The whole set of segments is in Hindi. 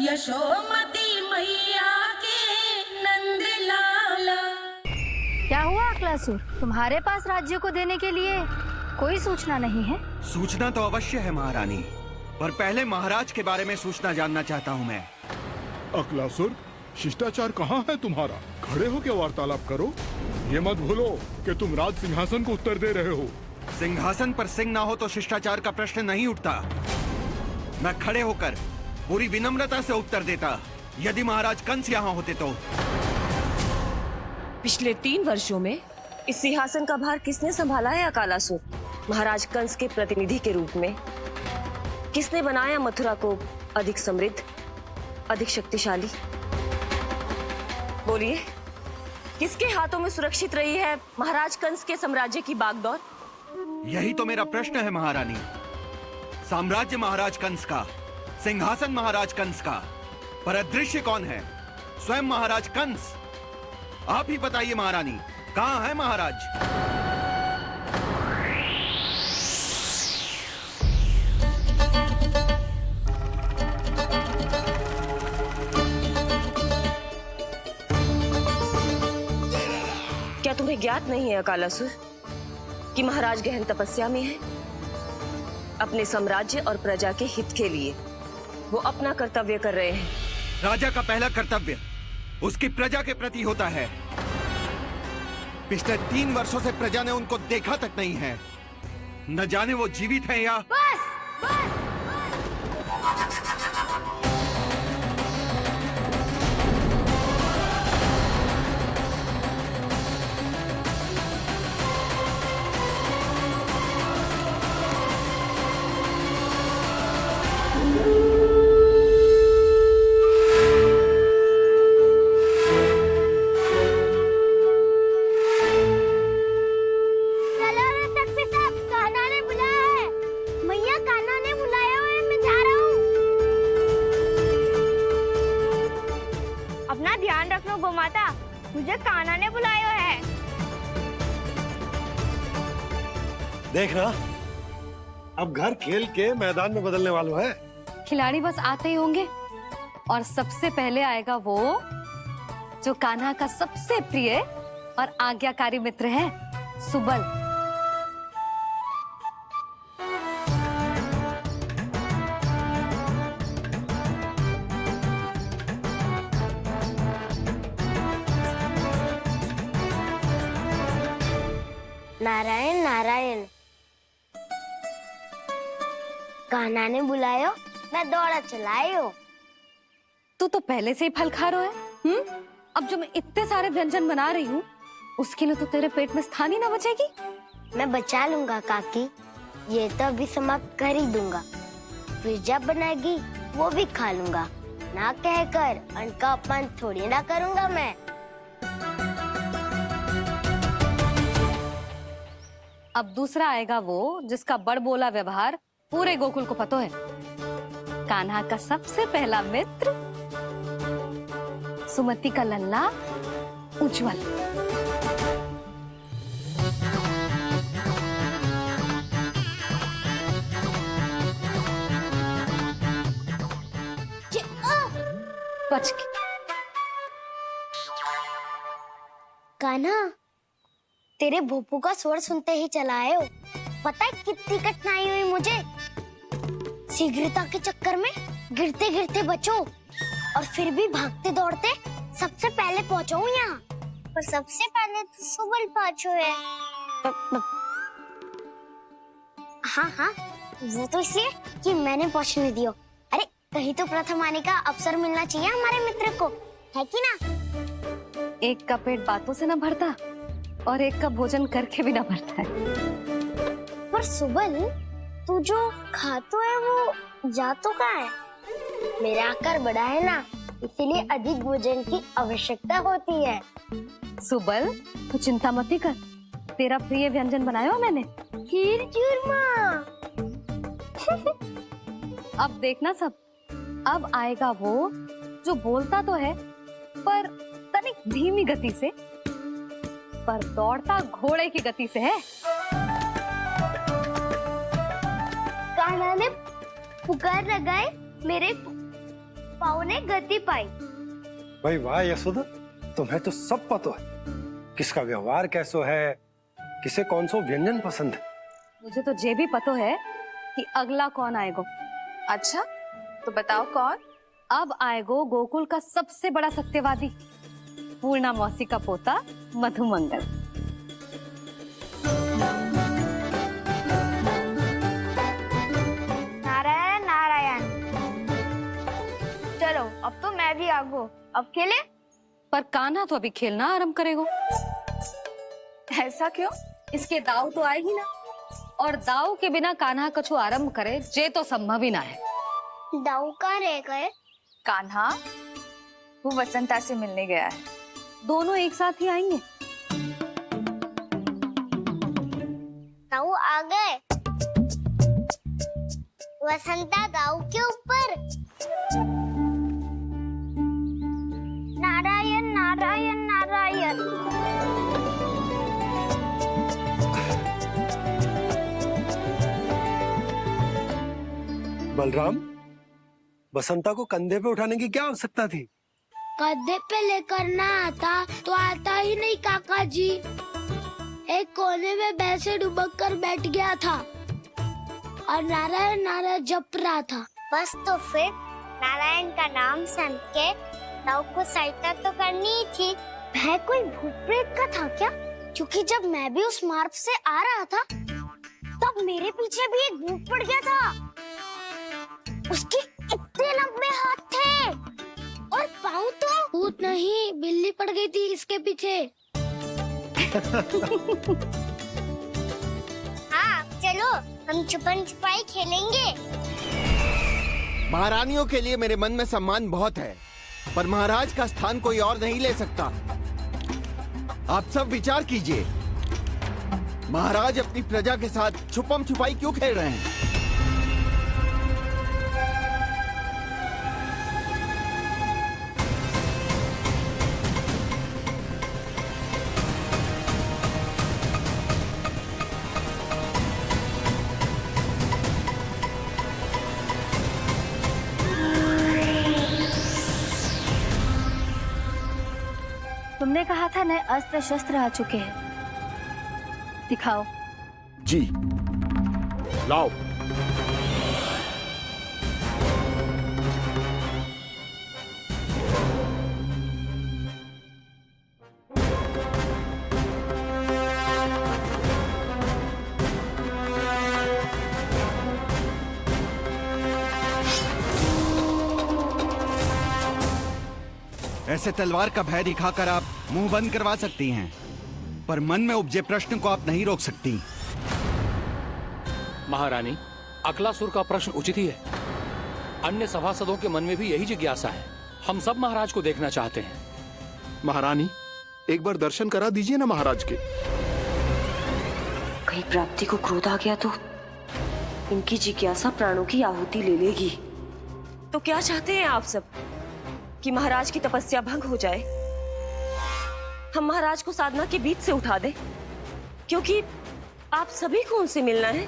यशोमती मैया के नंद लाला। क्या हुआ अकलासुर, तुम्हारे पास राज्य को देने के लिए कोई सूचना नहीं है? सूचना तो अवश्य है महारानी, पर पहले महाराज के बारे में सूचना जानना चाहता हूँ मैं। अकलासुर, शिष्टाचार कहाँ है तुम्हारा? खड़े हो के वार्तालाप करो। ये मत भूलो कि तुम राज सिंहासन को उत्तर दे रहे हो। सिंहासन पर सिंह ना हो तो शिष्टाचार का प्रश्न नहीं उठता। मैं खड़े होकर पूरी विनम्रता से उत्तर देता यदि महाराज कंस यहाँ होते तो। पिछले 3 वर्षों में इस सिंहासन का भार किसने संभाला है अकालासुर? महाराज कंस के प्रतिनिधि के रूप में किसने बनाया मथुरा को अधिक समृद्ध, अधिक शक्तिशाली? बोलिए, किसके हाथों में सुरक्षित रही है महाराज कंस के साम्राज्य की बागडोर? यही तो मेरा प्रश्न है महारानी। साम्राज्य महाराज कंस का, सिंहासन महाराज कंस का, पर अदृश्य कौन है? स्वयं महाराज कंस। आप ही बताइए महारानी, कहाँ है महाराज? क्या तुम्हें ज्ञात नहीं है अकालासुर कि महाराज गहन तपस्या में है? अपने साम्राज्य और प्रजा के हित के लिए वो अपना कर्तव्य कर रहे हैं। राजा का पहला कर्तव्य उसकी प्रजा के प्रति होता है। पिछले 3 वर्षों से प्रजा ने उनको देखा तक नहीं है। न जाने वो जीवित हैं या... बस बस। गोमाता, मुझे कान्हा ने बुलाया है। देखना, अब घर खेल के मैदान में बदलने वालों है। खिलाड़ी बस आते ही होंगे और सबसे पहले आएगा वो जो कान्हा का सबसे प्रिय और आज्ञाकारी मित्र है, सुबल। नारायण नारायण, कान्हा ने बुलायो, मैं दौड़ा चलायो। तू तो पहले से ही फल खा रहा है। अब जो मैं इतने सारे व्यंजन बना रही हूँ उसके लिए तो तेरे पेट में स्थान ही ना बचेगी। मैं बचा लूंगा काकी, ये तो अभी समाप्त कर ही दूंगा, फिर जब बनाएगी वो भी खा लूंगा। ना कहकर अन्न का अपमान थोड़ी ना करूंगा मैं। अब दूसरा आएगा वो जिसका बड़बोला व्यवहार पूरे गोकुल को पता है, कान्हा का सबसे पहला मित्र, सुमति का लल्ला उज्जवल। बच के। कान्हा, तेरे भोपू का स्वर सुनते ही चला आए हो। पता है कितनी कठिनाई हुई मुझे। शीघ्रता के चक्कर में गिरते गिरते बचो और फिर भी भागते दौड़ते सबसे पहले पहुंचो यहाँ। पर सबसे पहले तो सुबल पहुंचो है। हाँ हाँ, वो तो इसलिए कि मैंने पहुंचने दियो। अरे कहीं तो प्रथम आने का अवसर मिलना चाहिए हमारे मित्र को, है कि ना? एक का पेट बातों से न भरता और एक का भोजन करके भी ना भरता है। पर सुबल, तू जो खातो है वो जातो कहाँ है? मेरा आकार बड़ा है ना, इसीलिए अधिक भोजन की आवश्यकता होती है। सुबल, तू चिंता मत कर, तेरा प्रिय व्यंजन बनाया हो मैंने, खीर चूरमा। अब देखना सब, अब आएगा वो जो बोलता तो है पर तनिक धीमी गति से, पर दौड़ता घोड़े की गति से है। कान्हा ने पुकार लगाए मेरे पाव ने गति पाई। भाई वाह यशोदा, तुम्हें तो सब पता है किसका व्यवहार कैसो है, किसे कौन सो व्यंजन पसंद है। मुझे तो ये भी पता है कि अगला कौन आएगो। अच्छा, तो बताओ कौन? अब आएगो गोकुल का सबसे बड़ा सत्यवादी, पूर्णा मौसी का पोता मधुमंगल। नारायण नारायण। चलो अब तो मैं भी आगो, अब खेले। पर कान्हा तो अभी खेलना आरंभ करेगो। ऐसा क्यों? इसके दाव तो आएगी ना, और दाव के बिना कान्हा कछु आरंभ करे जे तो संभव ही ना है। दाऊ कहाँ रह गए? कान्हा वो वसंता से मिलने गया है। दोनों एक साथ ही आएंगे। दाऊ आ गए। वसंता दाऊ के ऊपर। नारायण नारायण नारायण। बलराम, बसंता को कंधे पे उठाने की क्या आवश्यकता थी? कंधे पे लेकर ना आता तो आता ही नहीं काका जी। एक कोने में बैसे डुबक कर बैठ गया था और नारायण नारायण जप रहा था। बस तो फिर नारायण का नाम सुन के दाऊ को सहायता तो करनी ही थी। वह कोई भूत प्रेत का था क्या? क्योंकि जब मैं भी उस मार्ग से आ रहा था तब मेरे पीछे भी एक भूत पड़ गया था। उसके इतने लंबे हाथ थे और पाँव तो भूत नहीं, बिल्ली पड़ गई थी इसके पीछे। हाँ चलो हम छुपन छुपाई खेलेंगे। महारानियों के लिए मेरे मन में सम्मान बहुत है, पर महाराज का स्थान कोई और नहीं ले सकता। आप सब विचार कीजिए, महाराज अपनी प्रजा के साथ छुपम छुपाई क्यों खेल रहे हैं? तुमने कहा था नए अस्त्र शस्त्र आ चुके हैं, दिखाओ। जी लाओ। ऐसे तलवार का भय दिखाकर आप मुंह बंद करवा सकती हैं, पर मन में उपजे प्रश्न को आप नहीं रोक सकती। महारानी, अकलासुर का प्रश्न उचित ही है। अन्य सभासदों के मन में भी यही जिज्ञासा है। हम सब महाराज को देखना चाहते हैं। महारानी, एक बार दर्शन करा दीजिए ना महाराज के। कहीं प्राप्ति को क्रोध आ गया तो इनकी जिज्ञासा प्राणों की आहुति ले लेगी। तो क्या चाहते हैं आप सब? कि महाराज की तपस्या भंग हो जाए? हम महाराज को साधना के बीच से उठा दें? क्योंकि आप सभी को उनसे मिलना है।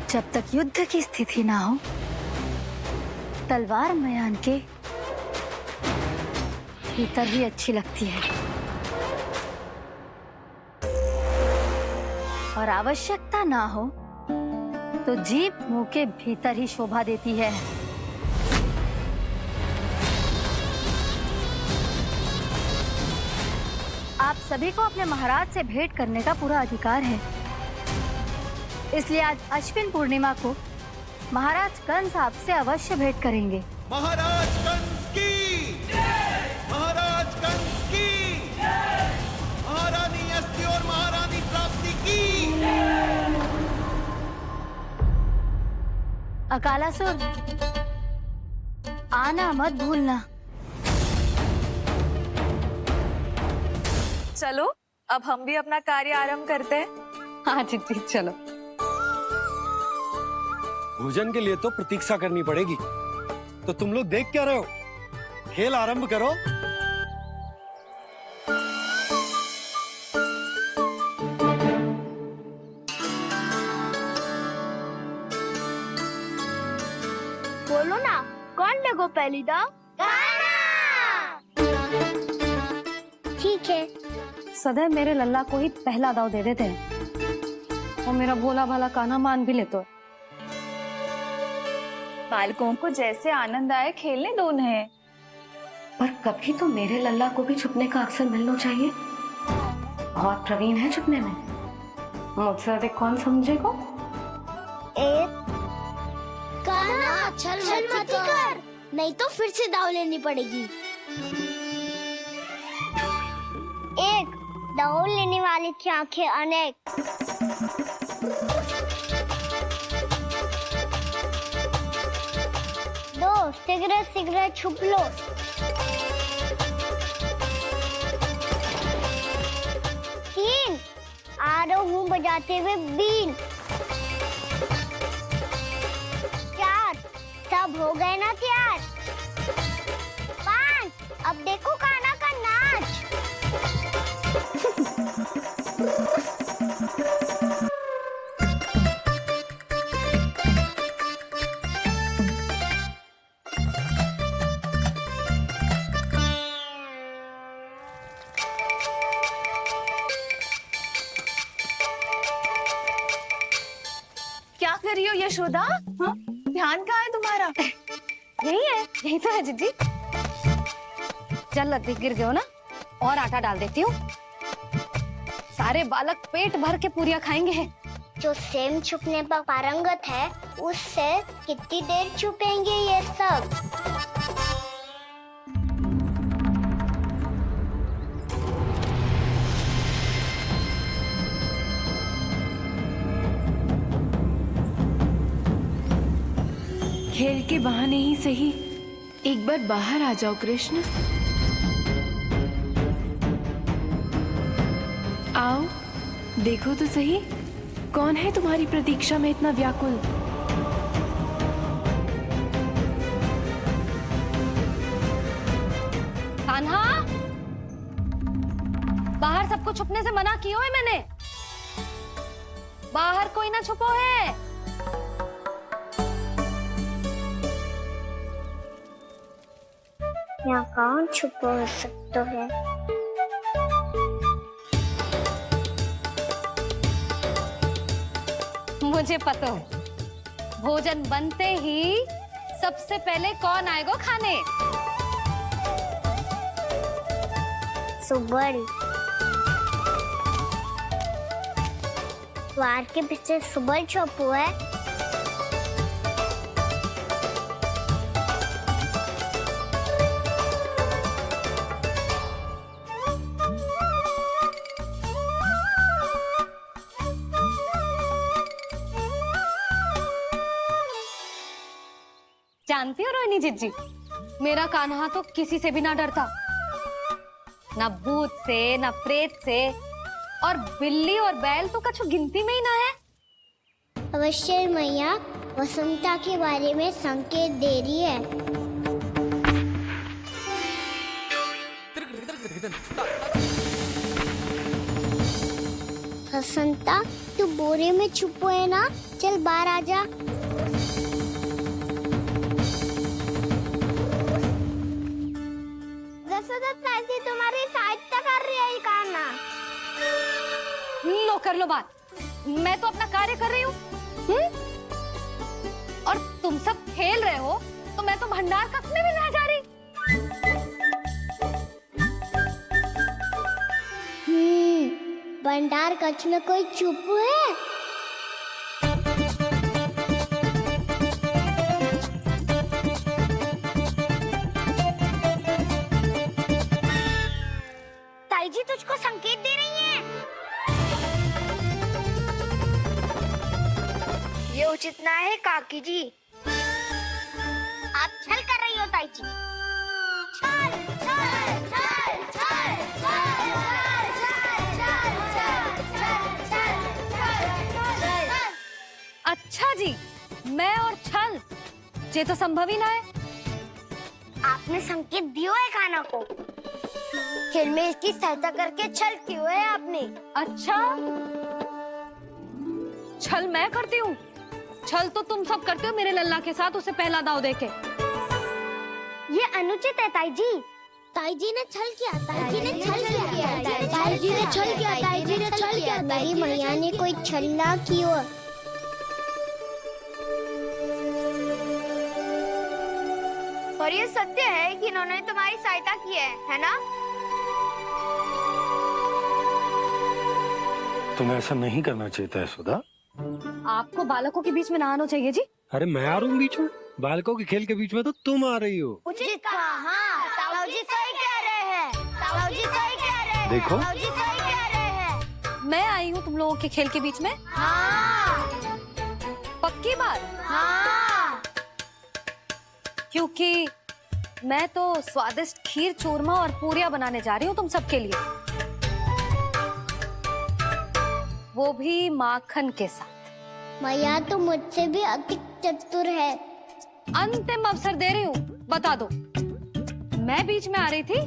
जब तक युद्ध की स्थिति ना हो, तलवार मयान के भीतर ही अच्छी लगती है, और आवश्यकता ना हो तो जीभ मुंह के भीतर ही शोभा देती है। आप सभी को अपने महाराज से भेंट करने का पूरा अधिकार है, इसलिए आज अश्विन पूर्णिमा को महाराज कंस आपसे अवश्य भेंट करेंगे। महाराज कंस की जय! महाराज कंस की जय! महारानी अस्ति और महारानी प्राप्ति की जय! अकालासुर, आना मत भूलना। चलो अब हम भी अपना कार्य आरंभ करते हैं। हाँ जी चलो। भोजन के लिए तो प्रतीक्षा करनी पड़ेगी, तो तुम लोग देख क्या रहे हो? खेल आरंभ करो। बोलो ना, कौन लगो पहली दाव? ठीक है। सदैव मेरे लल्ला को ही पहला दाव दे देते हैं और मेरा भोला भाला कान्हा मान भी लेते हैं। बालकों को जैसे आनंद आए खेलने दो उन्हें। पर कभी तो मेरे लल्ला को भी छुपने का अवसर मिलना चाहिए। बहुत प्रवीण है छुपने में, मुझसे अधिक कौन समझेगा? कान्हा छल मत कर, नहीं तो फिर से दाव लेनी पड़ेगी। एक दाव लेने वाली की आंखें अनेक। दो सिगरेट सिगरेट छुप लो। तीन आ रहा हूँ बजाते हुए बीन। चार सब हो गए ना तैयार। पांच अब देखो कान्हा का नाच। क्या कर रही हो यशोदा? हाँ? ध्यान कहाँ है तुम्हारा? यही है, यही तो है जीजी। चल लती गिर गए हो ना, और आटा डाल देती हूँ। सारे बालक पेट भर के पूरियां खाएंगे। जो सेम छुपने पर पारंगत है, उससे कितनी देर छुपेंगे ये सब? खेल के बहाने ही सही एक बार बाहर आ जाओ कृष्ण। आओ देखो तो सही, कौन है तुम्हारी प्रतीक्षा में इतना व्याकुल? कान्हा, बाहर सबको छुपने से मना किया है मैंने। बाहर कोई ना छुपो है। यहाँ कौन छुपा हो सकता है? मुझे पता है, भोजन बनते ही सबसे पहले कौन आएगा खाने? सुबल। द्वार के पीछे सुबल छुपा है। जानती हो रोहिणी जीजी, मेरा कान्हा तो किसी से भी ना डरता, ना भूत से, ना प्रेत से, और बिल्ली और बैल तो कछु गिनती में ही ना है। अवश्य मैया वसंता के बारे में संकेत दे रही है। वसंता तू बोरे में छुपो है ना, चल बाहर आ जा। तुम्हारी सहायता कर रही है कान्हा। लो कर लो बात, मैं तो अपना कार्य कर रही हूँ। और तुम सब खेल रहे हो तो मैं तो भंडार कक्ष में भी नहीं जा रही। भंडार कक्ष में कोई चुप है? ताई जी तुझको संकेत दे रही हैं। ये उचित ना है काकी जी। आप छल कर रही हो ताई जी। छल छल छल छल छल। अच्छा जी, मैं और छल ये तो संभव ही ना है। आपने संकेत दियो है कान्हा को, खेल में इसकी सहायता करके छल क्यों है आपने? अच्छा, छल मैं करती हूँ? छल तो तुम सब करते हो मेरे लल्ला के साथ, उसे पहला दाव देके। ये अनुचित है ताई जी। ताई जी ने छल किया, ताई जी ने छल किया, ताई जी ने छल किया, ताई जी ने छल किया। मेरी मैया ने कोई छल्ला किया। और ये सत्य है कि इन्होंने तुम्हारी सहायता की है ना? तुम्हें ऐसा नहीं करना चाहिए था यशोदा। आपको बालकों के बीच में ना आना चाहिए जी। अरे मैं आ रहा हूँ बीच में? बालकों के खेल के बीच में तो तुम आ रही हो। उचित कहा। हाँ, ताऊ जी सही कह रहे हैं। ताऊ जी सही कह रहे हैं। देखो। ताऊ जी सही कह रहे हैं। मैं आई हूँ तुम लोगों के खेल के बीच में। हाँ, पक्की बात? हाँ। क्योंकि मैं तो स्वादिष्ट खीर, चूरमा और पूरियां बनाने जा रही हूँ तुम सबके लिए, वो भी माखन के साथ। मैया तो मुझसे भी अधिक चतुर है। अंतिम अवसर दे रही हूँ, बता दो मैं बीच में आ रही थी?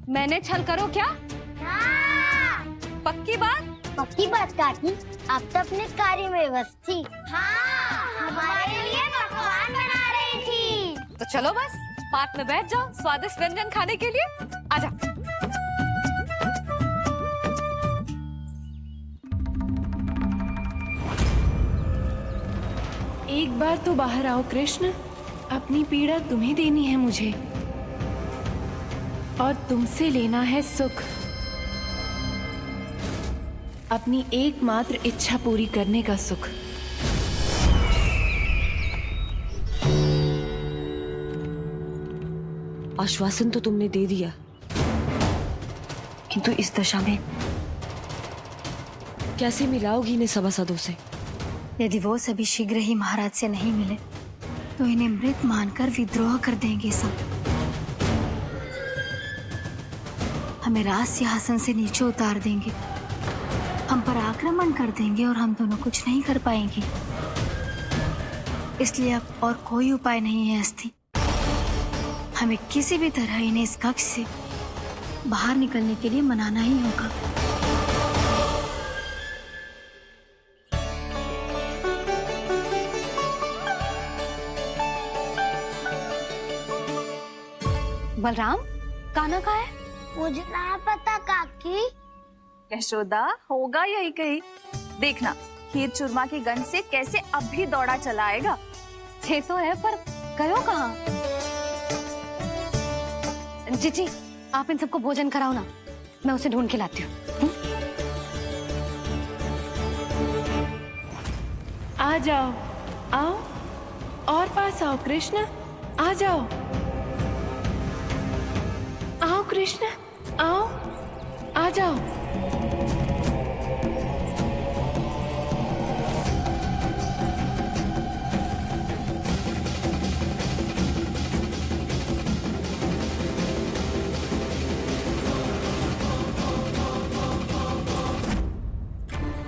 मैंने छल करो क्या? पक्की बात? पक्की बात काकी, आप तो अपने कार्य में व्यस्त थी। हाँ, हमारे लिए पकवान बना रही थी। तो चलो बस पात में बैठ जाओ स्वादिष्ट व्यंजन खाने के लिए। आजा। एक बार तो बाहर आओ कृष्ण, अपनी पीड़ा तुम्हें देनी है मुझे, और तुमसे लेना है सुख। अपनी एकमात्र इच्छा पूरी करने का सुख। आश्वासन तो तुमने दे दिया, किंतु इस दशा में कैसे मिलाओगी इन्हें सभासदों से? यदि वो सभी शीघ्र ही महाराज से नहीं मिले तो इन्हें मृत मानकर विद्रोह कर देंगे सब। हमें राज सिंहासन से नीचे उतार देंगे, हम पर आक्रमण कर देंगे और हम दोनों कुछ नहीं कर पाएंगे। इसलिए अब और कोई उपाय नहीं है अस्थि। हमें किसी भी तरह इन्हें इस कक्ष से बाहर निकलने के लिए मनाना ही होगा। बलराम, कान्हा कहाँ है? मुझे नहीं पता काकी। यशोदा, होगा यही कहीं। देखना खीर चूरमा की गंध से कैसे अब भी दौड़ा चला आएगा। ये तो है, पर गयो कहाँ? जी, आप इन सबको भोजन कराओ ना, मैं उसे ढूंढ के लाती हूँ। आ जाओ, आओ और पास आओ कृष्ण, आ जाओ। आओ कृष्ण, आओ, आ जाओ।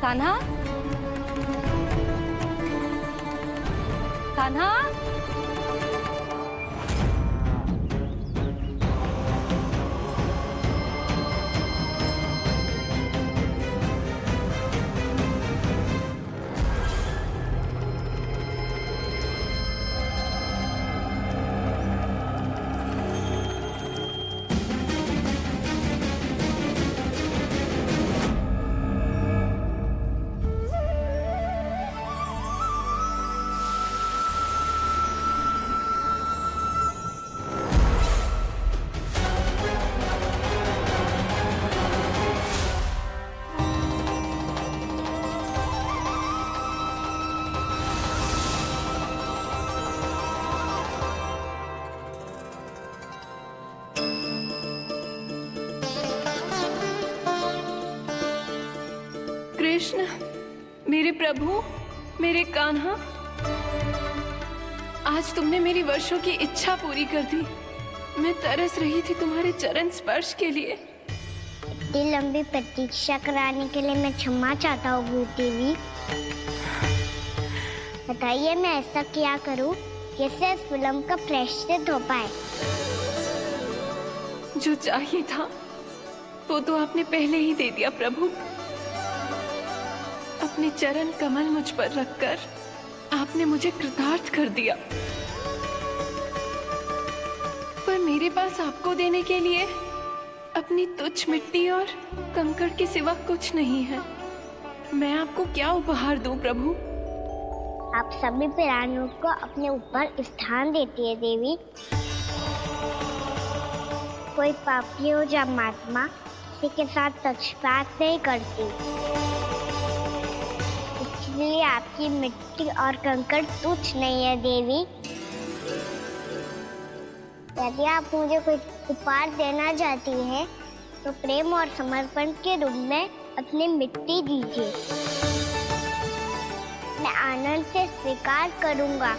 कान्हा, कान्हा, कृष्ण, मेरे प्रभु, मेरे कान्हा, आज तुमने मेरी वर्षों की इच्छा पूरी कर दी। मैं तरस रही थी तुम्हारे चरण स्पर्श के लिए। इतनी लंबी प्रतीक्षा कराने के लिए मैं क्षमा चाहता हूँ भूत देवी। बताइए मैं ऐसा क्या करूँ जिससे इस विलंब का प्रायश्चित हो पाए? जो चाहिए था वो तो आपने पहले ही दे दिया प्रभु। अपने चरण कमल मुझ पर रखकर आपने मुझे कृतार्थ कर दिया। मेरे पास आपको देने के लिए अपनी तुच्छ मिट्टी और कंकड़ के सिवा कुछ नहीं है। मैं आपको क्या उपहार दूं प्रभु? आप सभी प्राणियों को अपने ऊपर स्थान देती है देवी। कोई पापी हो या महात्मा किसी के साथ पक्षपात नहीं करती, इसलिए आपकी मिट्टी और कंकड़ तुच्छ नहीं है देवी। यदि आप मुझे कोई उपहार देना चाहती हैं, तो प्रेम और समर्पण के रूप में अपनी मिट्टी दीजिए। मैं आनंद से स्वीकार करूंगा।